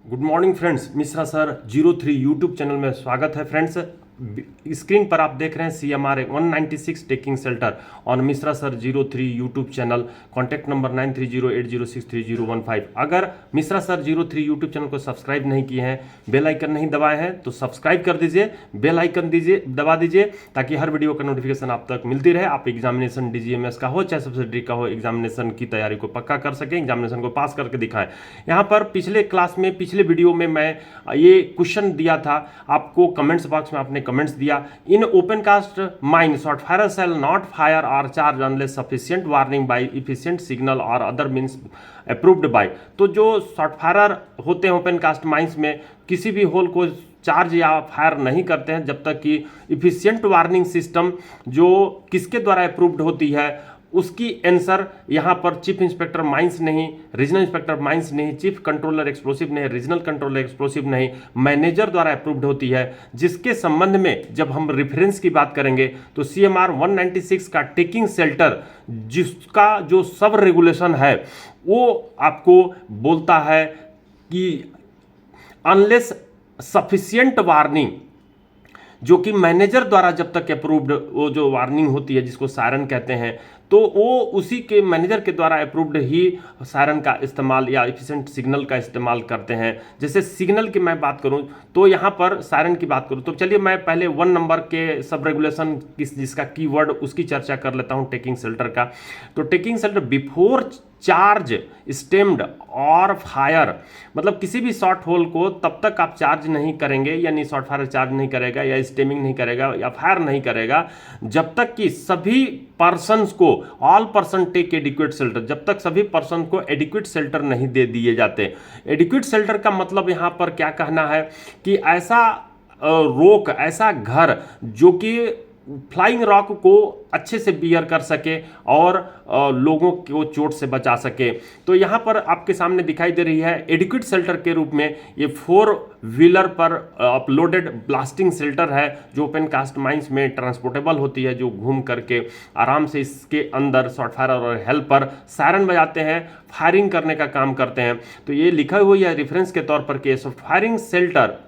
Good morning friends, Mishra sir 03 YouTube channel में स्वागत है फ्रेंड्स। स्क्रीन पर आप देख रहे हैं CMR 196 taking shelter on Mishra sir 03 YouTube channel. Contact number 9308063015। अगर मिश्रा सर 03 यूट्यूब चैनल को सब्सक्राइब नहीं किए हैं, बेल आइकन नहीं दबाए हैं तो सब्सक्राइब कर दीजिए, बेल आइकन दबा दीजिए ताकि हर वीडियो का नोटिफिकेशन आप तक मिलती रहे। आप एग्जामिनेशन DGMS का हो चाहे सब्सिडरी का हो, एग्जामिनेशन की तैयारी को पक्का कर सकें, एग्जामिनेशन को पास करके दिखाएं। यहाँ पर पिछले क्लास में, पिछले वीडियो में मैं ये क्वेश्चन दिया था आपको, कमेंट्स बॉक्स में आपने कमेंट्स दिया। In open cast mine shot fire shall not fire और charge unless sufficient warning by efficient signal और अदर मींस अप्रूव्ड बाय। तो जो शॉर्ट फायर होते हैं ओपन कास्ट माइंस में, किसी भी होल को चार्ज या फायर नहीं करते हैं जब तक कि इफिशिएंट वार्निंग सिस्टम जो किसके द्वारा अप्रूव्ड होती है उसकी आंसर यहाँ पर चीफ इंस्पेक्टर माइंस नहीं, रीजनल इंस्पेक्टर माइंस नहीं, चीफ कंट्रोलर एक्सप्लोसिव नहीं, रीजनल कंट्रोलर एक्सप्लोसिव नहीं, मैनेजर द्वारा अप्रूव्ड होती है। जिसके संबंध में जब हम रेफरेंस की बात करेंगे तो CMR 196 का टेकिंग शेल्टर जिसका जो सब रेगुलेशन है वो आपको बोलता है कि अनलेस सफिशिएंट वार्निंग, जो कि मैनेजर द्वारा जब तक अप्रूव्ड वो जो वार्निंग होती है जिसको सायरन कहते हैं, तो वो उसी के मैनेजर के द्वारा अप्रूव्ड ही सायरन का इस्तेमाल या एफिशिएंट सिग्नल का इस्तेमाल करते हैं। जैसे सिग्नल की मैं बात करूं तो यहाँ पर सायरन की बात करूं तो चलिए मैं पहले 1 नंबर के सब रेगुलेशन जिसका कीवर्ड उसकी चर्चा कर लेता हूं टेकिंग शेल्टर का। तो taking shelter before charge stemmed और फायर, मतलब किसी भी शॉर्ट होल को तब तक आप चार्ज नहीं करेंगे, यानी शॉर्ट फायर चार्ज नहीं करेगा या स्टेमिंग नहीं करेगा या फायर नहीं करेगा जब तक कि सभी पर्सन्स को, all person take adequate shelter, जब तक सभी पर्सन को एडिक्वेट शेल्टर नहीं दे दिए जाते। एडिक्वेट शेल्टर का मतलब यहाँ पर क्या कहना है कि ऐसा रोक, ऐसा घर जो कि फ्लाइंग रॉक को अच्छे से बियर कर सके और लोगों को चोट से बचा सके। तो यहाँ पर आपके सामने दिखाई दे रही है एडिक्वेट शेल्टर के रूप में ये 4 व्हीलर पर अपलोडेड ब्लास्टिंग शेल्टर है जो ओपन कास्ट माइंस में ट्रांसपोर्टेबल होती है, जो घूम करके आराम से इसके अंदर शॉर्ट फायर और हेल्पर सायरन बजाते हैं, फायरिंग करने का काम करते हैं। तो ये लिखा हुआ है रेफरेंस के तौर पर कि firing shelter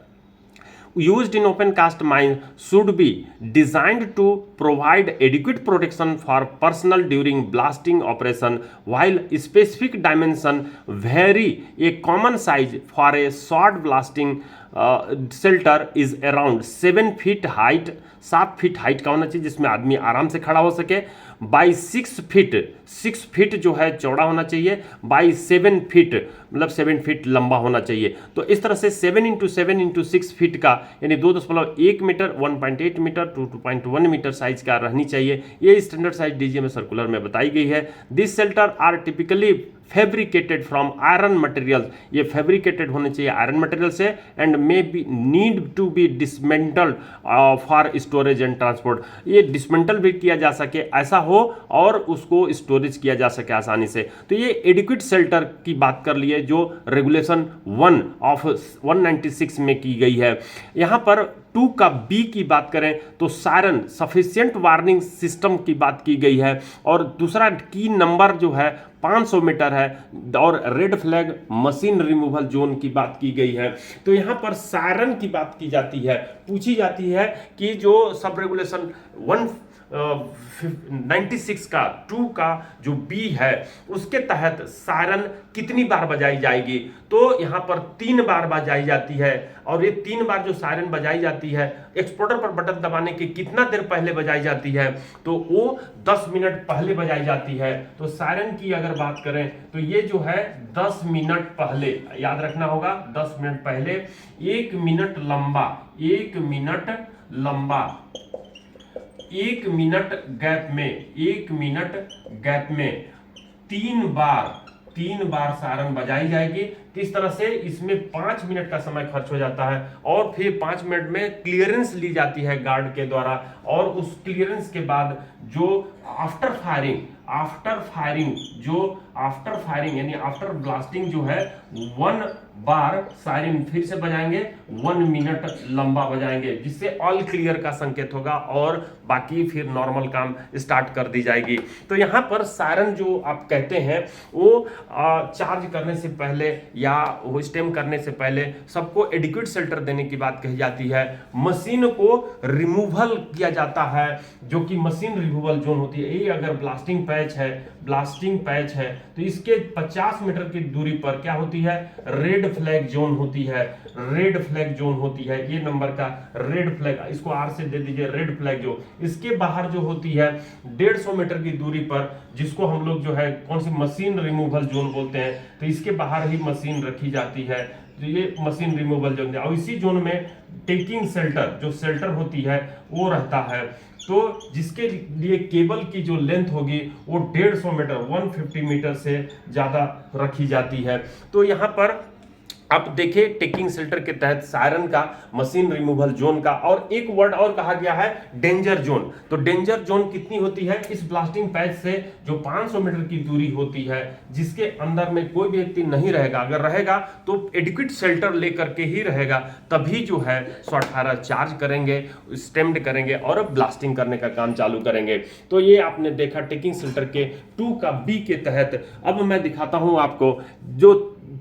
used in open cast mine should be designed to provide adequate protection for personnel during blasting operation, while specific dimension vary. A common size for a short blasting shelter is around 7 feet height, 7 feet height का होना चाहिए जिसमें आदमी आराम से खड़ा हो सके, बाई 6 फीट, 6 फीट जो है चौड़ा होना चाहिए, बाई 7 फीट मतलब 7 फीट लंबा होना चाहिए। तो इस तरह से 7 इंटू 7 इंटू 6 फीट का यानी 2.1 metre, 1.8 metre to 2.1 metre size का रहनी चाहिए। ये स्टैंडर्ड साइज DGMS सर्कुलर में बताई गई है। This shelter are typically fabricated from iron material, ये फैब्रिकेटेड होने चाहिए आयरन मटेरियल से, and may be need to be dismantled for storage and transport. ये डिसमेंटल भी किया जा सके ऐसा हो और उसको स्टोरेज किया जा सके आसानी से। तो ये एडिक्वेट शेल्टर की बात कर लिए जो रेगुलेशन 1 ऑफ 196 में की गई है। यहाँ पर 2 का B की बात करें तो सायरन सफिशिएंट वार्निंग सिस्टम की बात की गई है, और दूसरा की नंबर जो है 500 मीटर है, और red flag machine removal zone की बात की गई है। तो यहाँ पर सायरन की बात की जाती है, पूछी जाती है कि जो सब रेगुलेशन 196 का 2 का जो B है उसके तहत सायरन कितनी बार बजाई जाएगी। तो यहाँ पर 3 बार बजाई जाती है, और ये 3 बार जो सायरन बजाई जाती है एक्सपोर्टर पर बटन दबाने के कितना देर पहले बजाई जाती है, तो वो 10 मिनट पहले बजाई जाती है। तो सायरन की अगर बात करें तो ये जो है 10 मिनट पहले, याद रखना होगा 10 मिनट पहले, 1 मिनट लंबा, 1 मिनट लंबा, 1 मिनट गैप में, 1 मिनट गैप में 3 बार सायरन बजाई जाएगी। तो इस तरह से इसमें 5 मिनट का समय खर्च हो जाता है, और फिर 5 मिनट में क्लियरेंस ली जाती है गार्ड के द्वारा, और उस क्लियरेंस के बाद जो आफ्टर फायरिंग जो आफ्टर फायरिंग यानी आफ्टर ब्लास्टिंग जो है 1 बार सायरन फिर से बजाएंगे, 1 मिनट लंबा बजाएंगे, जिससे ऑल क्लियर का संकेत होगा और बाकी फिर नॉर्मल काम स्टार्ट कर दी जाएगी। तो यहाँ पर सायरन जो आप कहते हैं वो चार्ज करने से पहले या वो स्टेम करने से पहले सबको एडिक्वेट शेल्टर देने की बात कही जाती है। मशीन को रिमूवल किया जाता है, जो कि मशीन रिमूवल जोन होती है। ये अगर ब्लास्टिंग पैच है तो इसके 50 मीटर की दूरी पर क्या होती है, रेड फ्लैग जोन होती है। रेड फ्लैग जोन होती है, ये नंबर का रेड फ्लैग, इसको आर से दे दीजिए, रेड फ्लैग जोन। इसके बाहर जो होती है 150 मीटर की दूरी पर, जिसको हम लोग जो है कौन सी मशीन रिमूवल जोन बोलते हैं, तो इसके बाहर ही मशीन रखी जाती है, तो ये मशीन रिमूवल जोन है। और इसी जोन में टेकिंग शेल्टर जो शेल्टर होती है वो रहता है, तो जिसके लिए केबल की जो लेंथ होगी वो 150 मीटर 150 मीटर से ज्यादा रखी जाती है। तो यहाँ पर आप देखिए टेकिंग शेल्टर के तहत सायरन का, मशीन रिमूवल जोन का, और एक वर्ड और कहा गया है डेंजर जोन। तो डेंजर जोन कितनी होती है, इस ब्लास्टिंग पैच से जो 500 मीटर की दूरी होती है, जिसके अंदर में कोई भी व्यक्ति नहीं रहेगा, अगर रहेगा तो एडिक्वेट शेल्टर लेकर के ही रहेगा, तभी जो है 118 चार्ज करेंगे, स्टेम्ड करेंगे और ब्लास्टिंग करने का काम चालू करेंगे। तो ये आपने देखा टेकिंग शेल्टर के 2 का बी के तहत। अब मैं दिखाता हूं आपको जो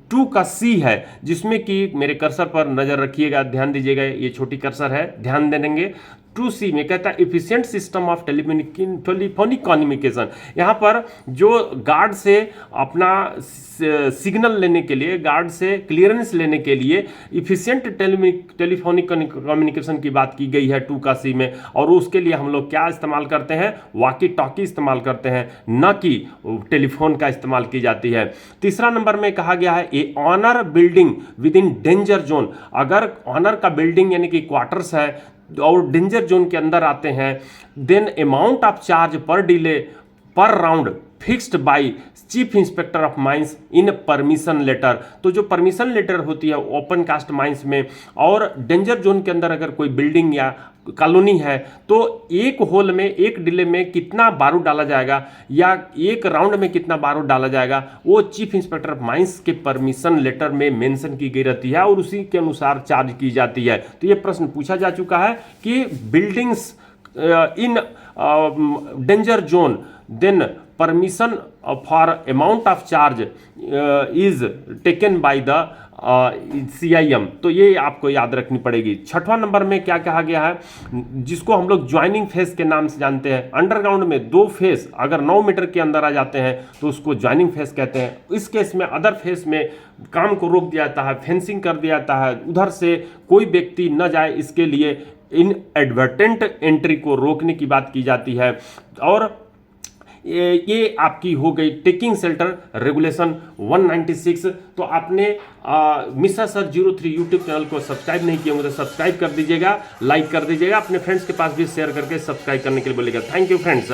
2 का सी है, जिसमें कि मेरे कर्सर पर नजर रखिएगा, ध्यान दीजिएगा, ये छोटी कर्सर है, ध्यान दे देंगे। 2C में कहता है efficient system of telephonic communication. यहाँ पर जो गार्ड से अपना सिग्नल लेने के लिए, गार्ड से क्लियरेंस लेने के लिए इफिशिएंट टेलीफोनिक कम्युनिकेशन की बात की गई है 2 का सी में। और उसके लिए हम लोग क्या इस्तेमाल करते हैं, वॉकी टॉकी इस्तेमाल करते हैं, न कि टेलीफोन का इस्तेमाल की जाती है। तीसरा नंबर में कहा गया है a owner building within danger zone. अगर ऑनर का बिल्डिंग यानी कि क्वार्टर्स है और डेंजर जोन के अंदर आते हैं, देन अमाउंट ऑफ चार्ज पर डिले पर round fixed by chief inspector of mines in permission letter. तो जो परमिशन लेटर होती है ओपन कास्ट माइंस में और डेंजर जोन के अंदर अगर कोई बिल्डिंग या कॉलोनी है, तो एक होल में, एक डिले में कितना बारूद डाला जाएगा या एक राउंड में कितना बारूद डाला जाएगा, वो चीफ इंस्पेक्टर ऑफ माइंस के परमिशन लेटर में मेंशन की गई रहती है और उसी के अनुसार चार्ज की जाती है। तो ये प्रश्न पूछा जा चुका है कि buildings in danger zone, then permission for amount of charge is taken by the CIM। तो ये आपको याद रखनी पड़ेगी। 6वां नंबर में क्या कहा गया है, जिसको हम लोग ज्वाइनिंग फेस के नाम से जानते हैं। अंडरग्राउंड में 2 फेस अगर 9 मीटर के अंदर आ जाते हैं तो उसको ज्वाइनिंग फेस कहते हैं। इस केस में अदर फेस में काम को रोक दिया जाता है, फेंसिंग कर दिया जाता है, उधर से कोई व्यक्ति न जाए, इसके लिए इनएडवर्टेंट एंट्री को रोकने की बात की जाती है। और ये आपकी हो गई टेकिंग शेल्टर रेगुलेशन 196। तो आपने मिश्रा सर 03 यूट्यूब चैनल को सब्सक्राइब नहीं किया होंगे तो सब्सक्राइब कर दीजिएगा, लाइक कर दीजिएगा, अपने फ्रेंड्स के पास भी शेयर करके सब्सक्राइब करने के लिए बोलिएगा। Thank you friends.